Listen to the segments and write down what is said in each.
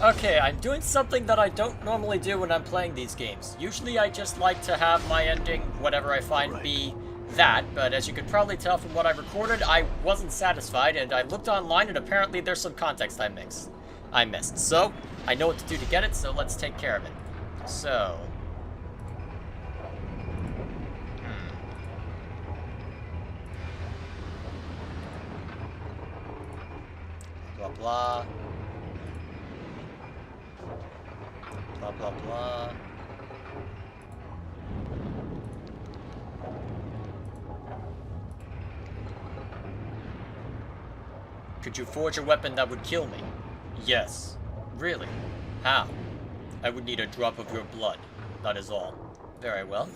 Okay, I'm doing something that I don't normally do when I'm playing these games. Usually I just like to have my ending, whatever I find, be that, but as you could probably tell from what I recorded, I wasn't satisfied, and I looked online, and apparently there's some context I missed. So, I know what to do to get it, so let's take care of it. So... Blah, blah. Blah, blah, blah. Could you forge a weapon that would kill me? Yes. Really? How? I would need a drop of your blood. That is all. Very well.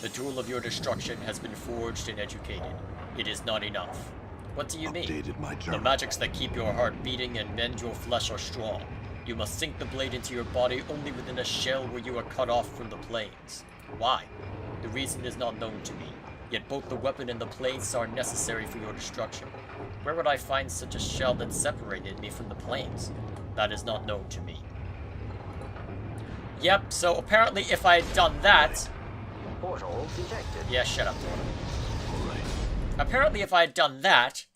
The tool of your destruction has been forged and educated. It is not enough. What do you mean? The magics that keep your heart beating and mend your flesh are strong. You must sink the blade into your body only within a shell where you are cut off from the planes. Why? The reason is not known to me, yet both the weapon and the planes are necessary for your destruction. Where would I find such a shell that separated me from the planes? That is not known to me. Yep, so apparently if I had done that... Portal detected. Yeah, shut up, Torment. Apparently if I had done that,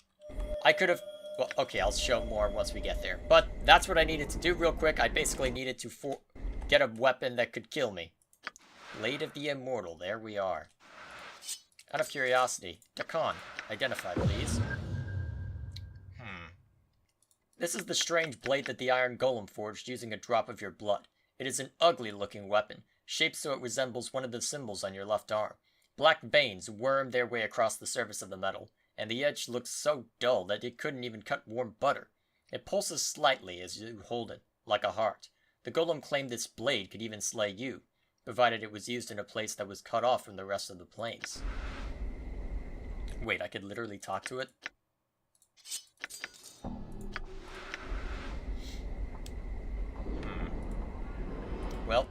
I could have... Well, okay, I'll show more once we get there. But that's what I needed to do real quick. I basically needed to get a weapon that could kill me. Blade of the Immortal, there we are. Out of curiosity, Dakan, identify please. This is the strange blade that the Iron Golem forged using a drop of your blood. It is an ugly looking weapon, shaped so it resembles one of the symbols on your left arm. Black veins worm their way across the surface of the metal, and the edge looks so dull that it couldn't even cut warm butter. It pulses slightly as you hold it, like a heart. The golem claimed this blade could even slay you, provided it was used in a place that was cut off from the rest of the planes. Wait, I could literally talk to it? Well,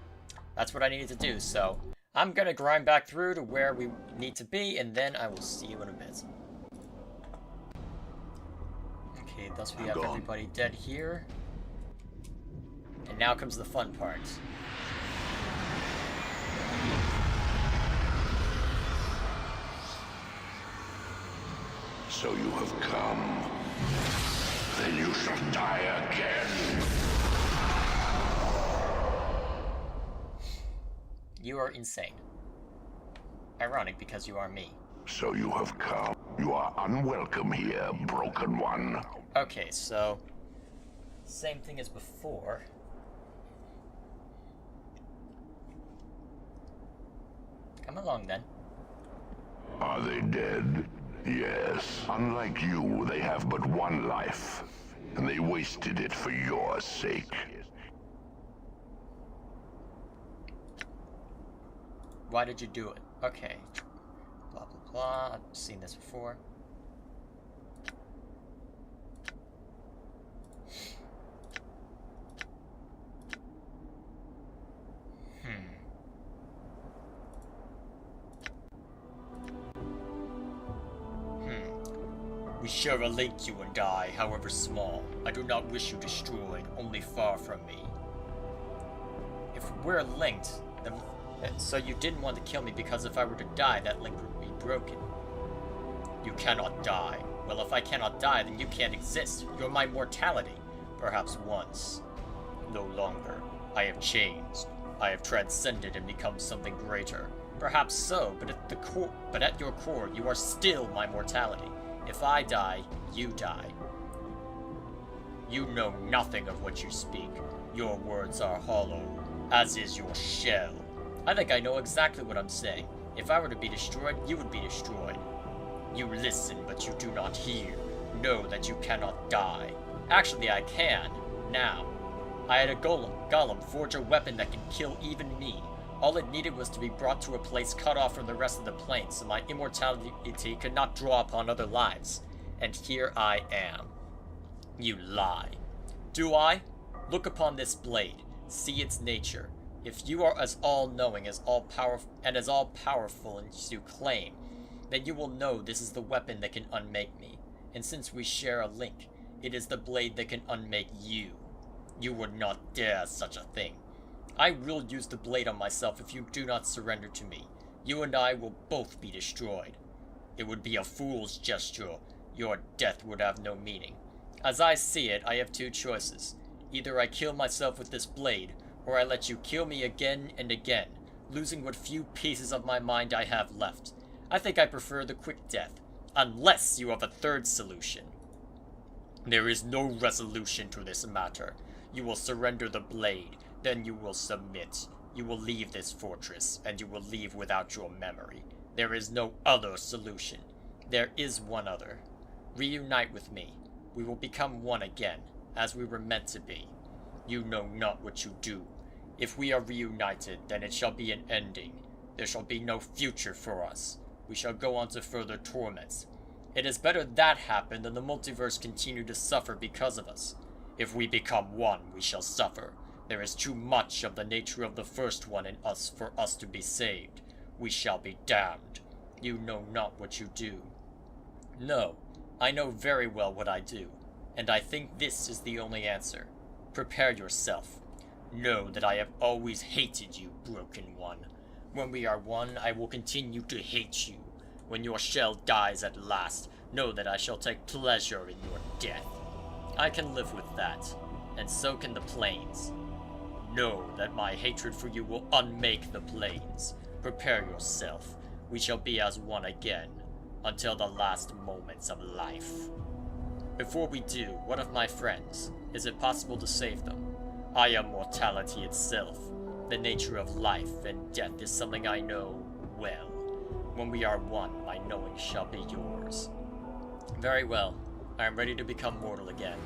that's what I needed to do, so I'm gonna grind back through to where we need to be, and then I will see you in a bit. Okay, thus we have everybody dead here. And now comes the fun part. So you have come. Then you shall die again. You are insane. Ironic because you are me. So you have come. You are unwelcome here, broken one. Okay, so... same thing as before. Come along then. Are they dead? Yes. Unlike you, they have but one life. And they wasted it for your sake. Why did you do it? Okay. Blah, blah, blah. I've seen this before. We share a link, you and I, however small. I do not wish you destroyed, only far from me. If we're linked, then... So you didn't want to kill me because if I were to die, that link would be broken. You cannot die. Well, if I cannot die, then you can't exist. You're my mortality. Perhaps once. No longer. I have changed. I have transcended and become something greater. Perhaps so, but at your core, you are still my mortality. If I die, you die. You know nothing of what you speak. Your words are hollow, as is your shell. I think I know exactly what I'm saying. If I were to be destroyed, you would be destroyed. You listen, but you do not hear. Know that you cannot die. Actually, I can. Now. I had a golem forge a weapon that can kill even me. All it needed was to be brought to a place cut off from the rest of the plane, so my immortality could not draw upon other lives. And here I am. You lie. Do I? Look upon this blade. See its nature. If you are as all-knowing, as all-powerful as you claim, then you will know this is the weapon that can unmake me. And since we share a link, it is the blade that can unmake you. You would not dare such a thing. I will use the blade on myself if you do not surrender to me. You and I will both be destroyed. It would be a fool's gesture. Your death would have no meaning. As I see it, I have two choices. Either I kill myself with this blade, or I let you kill me again and again, losing what few pieces of my mind I have left. I think I prefer the quick death, unless you have a third solution. There is no resolution to this matter. You will surrender the blade, then you will submit. You will leave this fortress, and you will leave without your memory. There is no other solution. There is one other. Reunite with me. We will become one again, as we were meant to be. You know not what you do. If we are reunited, then it shall be an ending. There shall be no future for us. We shall go on to further torments. It is better that happen than the multiverse continue to suffer because of us. If we become one, we shall suffer. There is too much of the nature of the first one in us for us to be saved. We shall be damned. You know not what you do. No, I know very well what I do, and I think this is the only answer. Prepare yourself. Know that I have always hated you, broken one. When we are one, I will continue to hate you. When your shell dies at last, know that I shall take pleasure in your death. I can live with that, and so can the planes. Know that my hatred for you will unmake the planes. Prepare yourself. We shall be as one again, until the last moments of life. Before we do, what of my friends? Is it possible to save them? I am mortality itself. The nature of life and death is something I know well. When we are one, my knowing shall be yours. Very well. I am ready to become mortal again.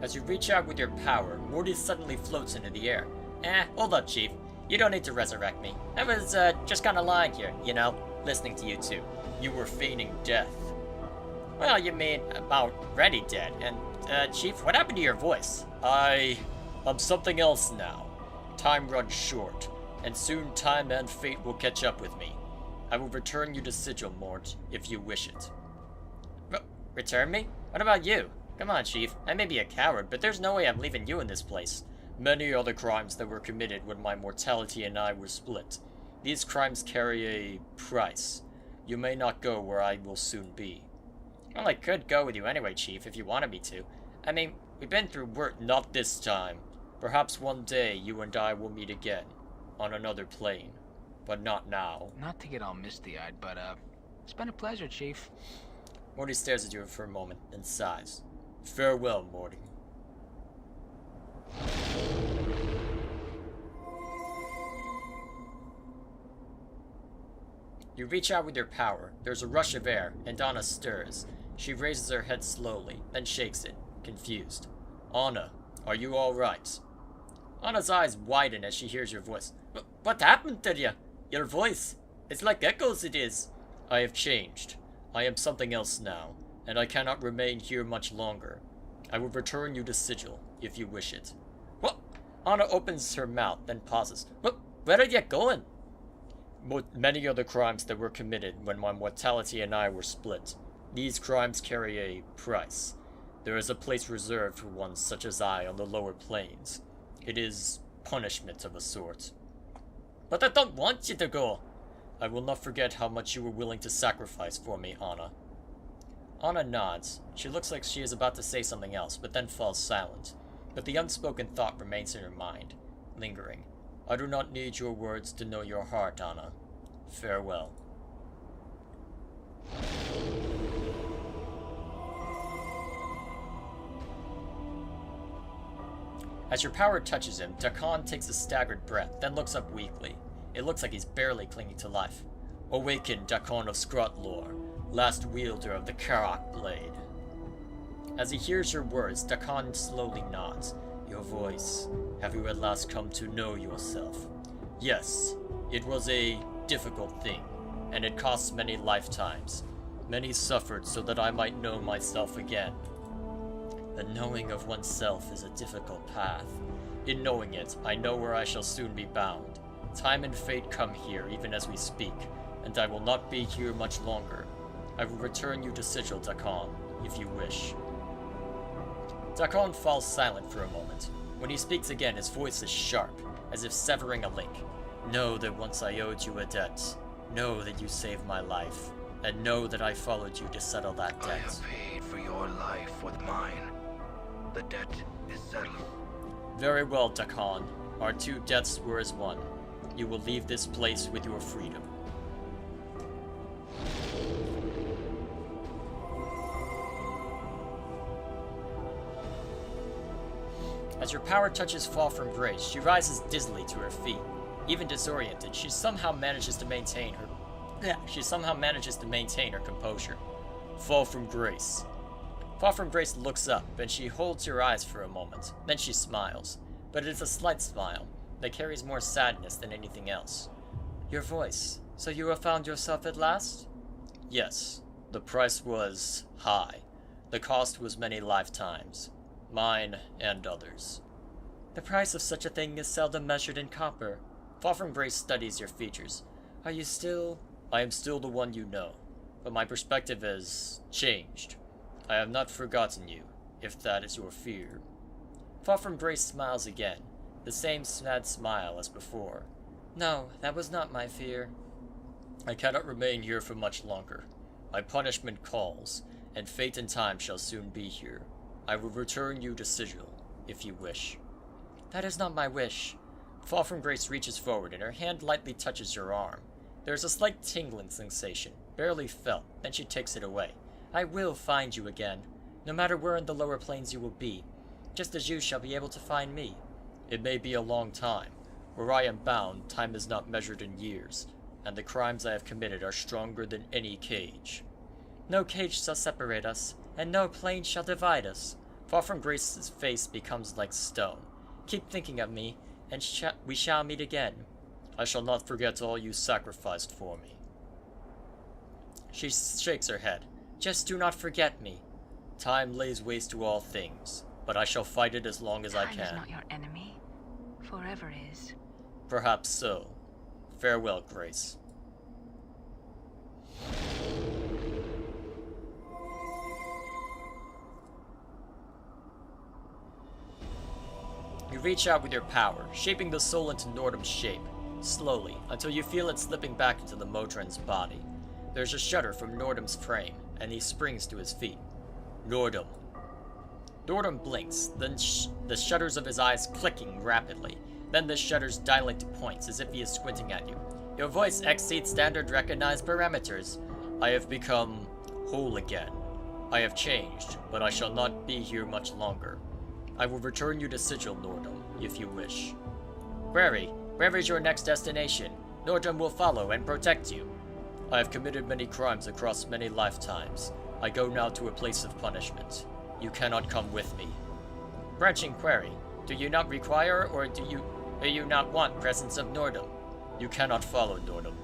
As you reach out with your power, Morty suddenly floats into the air. Hold up, Chief. You don't need to resurrect me. I was, just kinda lying here, you know, listening to you two. You were feigning death. Well, you mean about ready dead. And, Chief, what happened to your voice? I'm something else now. Time runs short, and soon time and fate will catch up with me. I will return you to Sigil, Mort, if you wish it. Return me? What about you? Come on, Chief. I may be a coward, but there's no way I'm leaving you in this place. Many are the crimes that were committed when my mortality and I were split. These crimes carry a price. You may not go where I will soon be. Well, I could go with you anyway, Chief, if you wanted me to. I mean, we've been through work. Not this time. Perhaps one day you and I will meet again. On another plane. But not now. Not to get all misty-eyed, but, it's been a pleasure, Chief. Morty stares at you for a moment, then sighs. Farewell, Morty. You reach out with your power. There's a rush of air, and Anna stirs. She raises her head slowly, then shakes it, confused. Anna, are you alright? Anna's eyes widen as she hears your voice. What happened to you? Your voice? It's like echoes, it is. I have changed. I am something else now, and I cannot remain here much longer. I will return you to Sigil, if you wish it. What? Anna opens her mouth, then pauses. Where are you going? Many are the crimes that were committed when my mortality and I were split. These crimes carry a price. There is a place reserved for one such as I on the lower planes. It is punishment of a sort. But I don't want you to go. I will not forget how much you were willing to sacrifice for me, Anna. Anna nods. She looks like she is about to say something else, but then falls silent. But the unspoken thought remains in her mind, lingering. I do not need your words to know your heart, Anna. Farewell. As your power touches him, Dakan takes a staggered breath, then looks up weakly. It looks like he's barely clinging to life. Awaken, Dakon of Scrotlore, last wielder of the Karak blade. As he hears your words, Dakon slowly nods. Your voice. Have you at last come to know yourself? Yes, it was a difficult thing, and it cost many lifetimes. Many suffered so that I might know myself again. The knowing of oneself is a difficult path. In knowing it, I know where I shall soon be bound. Time and fate come here even as we speak, and I will not be here much longer. I will return you to Sigil, Dakon, if you wish. Dakon falls silent for a moment. When he speaks again, his voice is sharp, as if severing a link. Know that once I owed you a debt. Know that you saved my life. And know that I followed you to settle that debt. I have paid for your life with mine. The debt is settled. Very well, Dakon. Our two debts were as one. You will leave this place with your freedom. As your power touches Fall from Grace, she rises dizzily to her feet. Even disoriented, she somehow manages to maintain her composure. Fall from Grace. Fall from Grace looks up, and she holds her eyes for a moment. Then she smiles, but it is a slight smile that carries more sadness than anything else. Your voice. So you have found yourself at last? Yes. The price was high. The cost was many lifetimes. Mine and others. The price of such a thing is seldom measured in copper. Fall from Grace studies your features. Are you still... I am still the one you know, but my perspective has changed. I have not forgotten you, if that is your fear. Fall from Grace smiles again, the same sad smile as before. No, that was not my fear. I cannot remain here for much longer. My punishment calls, and fate and time shall soon be here. I will return you to Sigil, if you wish. That is not my wish. Fall from Grace reaches forward, and her hand lightly touches your arm. There is a slight tingling sensation, barely felt, then she takes it away. I will find you again, no matter where in the lower planes you will be, just as you shall be able to find me. It may be a long time. Where I am bound, time is not measured in years, and the crimes I have committed are stronger than any cage. No cage shall separate us, and no plane shall divide us. Fall from Grace's face becomes like stone. Keep thinking of me, and we shall meet again. I shall not forget all you sacrificed for me. She shakes her head. Just do not forget me. Time lays waste to all things, but I shall fight it as long as I can. Time is not your enemy. Forever is. Perhaps so. Farewell, Grace. You reach out with your power, shaping the soul into Nordum's shape, slowly, until you feel it slipping back into the Modron's body. There's a shudder from Nordum's frame, and he springs to his feet. Nordum. Nordum blinks, then the shutters of his eyes clicking rapidly. Then the shutters dilate to points, as if he is squinting at you. Your voice exceeds standard recognized parameters. I have become whole again. I have changed, but I shall not be here much longer. I will return you to Sigil, Nordum, if you wish. Query, where is your next destination? Nordum will follow and protect you. I have committed many crimes across many lifetimes. I go now to a place of punishment. You cannot come with me. Branching query, do you not require or do you not want presence of Nordum? You cannot follow Nordum.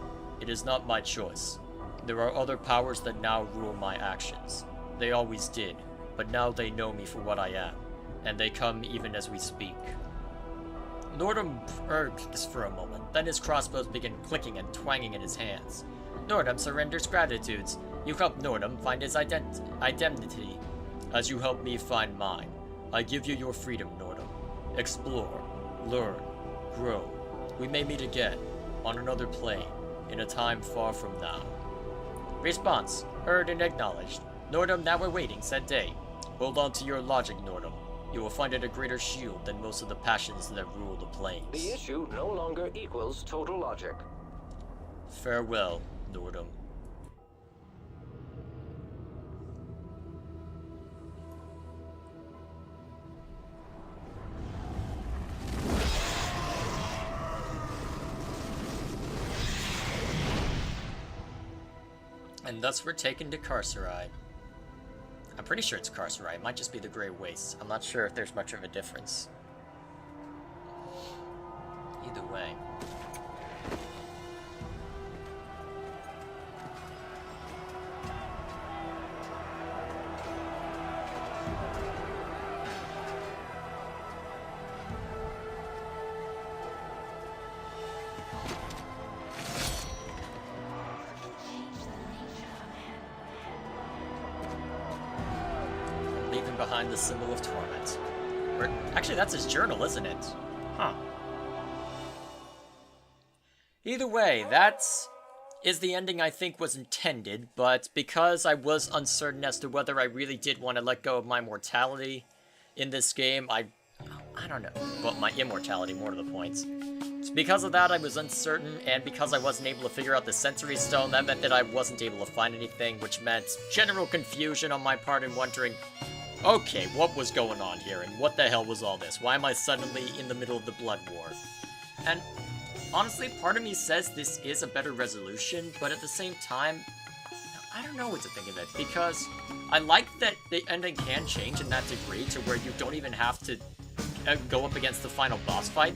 It is not my choice. There are other powers that now rule my actions. They always did, but now they know me for what I am, and they come even as we speak. Nordum urges for a moment, then his crossbows begin clicking and twanging in his hands. Nordum surrenders gratitudes. You help Nordum find his identity, as you help me find mine. I give you your freedom, Nordum. Explore, learn, grow. We may meet again, on another plane, in a time far from now. Response, heard and acknowledged. Nordum now awaiting said day. Hold on to your logic, Nordum. You will find it a greater shield than most of the passions that rule the planes. The issue no longer equals total logic. Farewell, Nordum. And thus we're taken to Carceride. I'm pretty sure it's Carceride. It might just be the Grey Wastes. I'm not sure if there's much of a difference. Either way. Leaving behind the symbol of torment. Or, actually, that's his journal, isn't it? Huh. Either way, that is the ending I think was intended, but because I was uncertain as to whether I really did want to let go of my mortality in this game, I don't know. Well, my immortality, more to the point. So because of that, I was uncertain, and because I wasn't able to figure out the sensory stone, that meant that I wasn't able to find anything, which meant general confusion on my part and wondering, okay, what was going on here, and what the hell was all this? Why am I suddenly in the middle of the Blood War? And honestly, part of me says this is a better resolution, but at the same time, I don't know what to think of it, because I like that the ending can change in that degree to where you don't even have to go up against the final boss fight.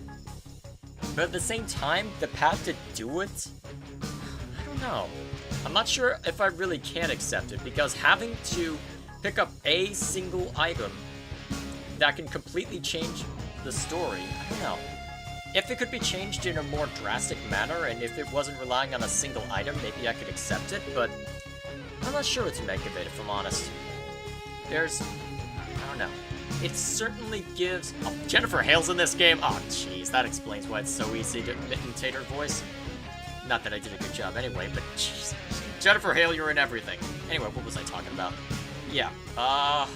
But at the same time, the path to do it, I don't know. I'm not sure if I really can accept it, because having to pick up a single item that can completely change the story, I don't know. If it could be changed in a more drastic manner, and if it wasn't relying on a single item, maybe I could accept it, but I'm not sure what to make of it, if I'm honest. I don't know. It certainly gives... Oh, Jennifer Hale's in this game? Oh, jeez, that explains why it's so easy to imitate her voice. Not that I did a good job anyway, but jeez. Jennifer Hale, you're in everything. Anyway, what was I talking about? Yeah, I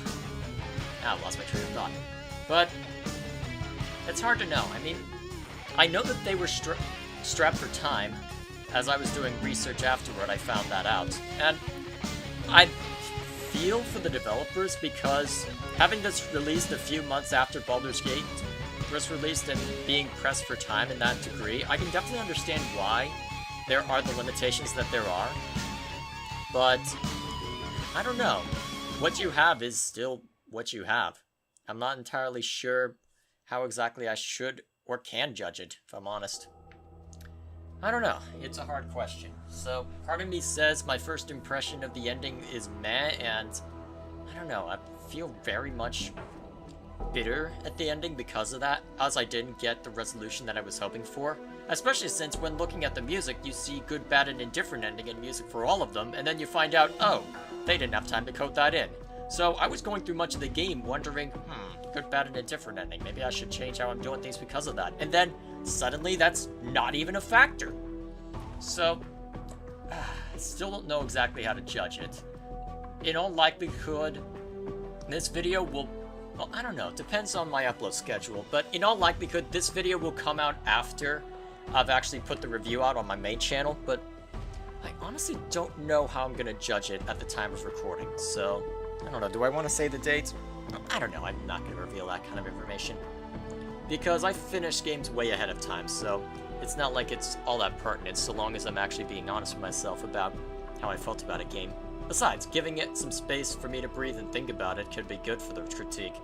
lost my train of thought. But, it's hard to know. I mean, I know that they were strapped for time. As I was doing research afterward, I found that out. And I feel for the developers because having this released a few months after Baldur's Gate was released and being pressed for time in that degree, I can definitely understand why there are the limitations that there are. But, I don't know. What you have is still what you have. I'm not entirely sure how exactly I should or can judge it, if I'm honest. I don't know. It's a hard question. So, part of me says my first impression of the ending is meh, and I don't know. I feel very much bitter at the ending because of that, as I didn't get the resolution that I was hoping for. Especially since when looking at the music, you see good, bad, and indifferent ending and music for all of them, and then you find out, oh, they didn't have time to code that in. So I was going through much of the game wondering, good, bad, and indifferent ending. Maybe I should change how I'm doing things because of that. And then, suddenly, that's not even a factor. So, I still don't know exactly how to judge it. In all likelihood, this video will... Well, I don't know. It depends on my upload schedule. But in all likelihood, this video will come out after I've actually put the review out on my main channel. But I honestly don't know how I'm going to judge it at the time of recording. So, I don't know. Do I want to say the date? I don't know. I'm not going to reveal that kind of information. Because I finished games way ahead of time, so it's not like it's all that pertinent so long as I'm actually being honest with myself about how I felt about a game. Besides, giving it some space for me to breathe and think about it could be good for the critique.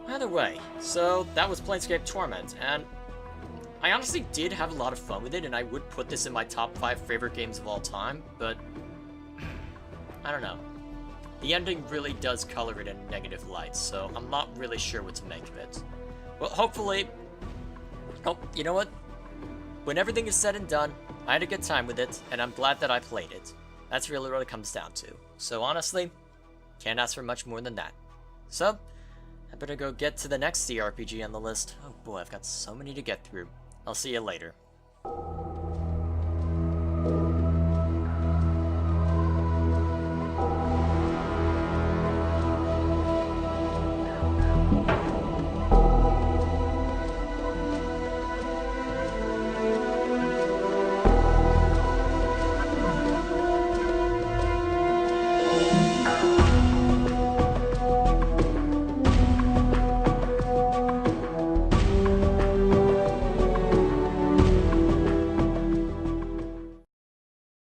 Either way, so that was Planescape Torment, and I honestly did have a lot of fun with it, and I would put this in my top 5 favorite games of all time, but I don't know. The ending really does color it in a negative light, so I'm not really sure what to make of it. Well, hopefully... Oh, you know what? When everything is said and done, I had a good time with it, and I'm glad that I played it. That's really what it comes down to. So honestly, can't ask for much more than that. So, I better go get to the next CRPG on the list. Oh boy, I've got so many to get through. I'll see you later.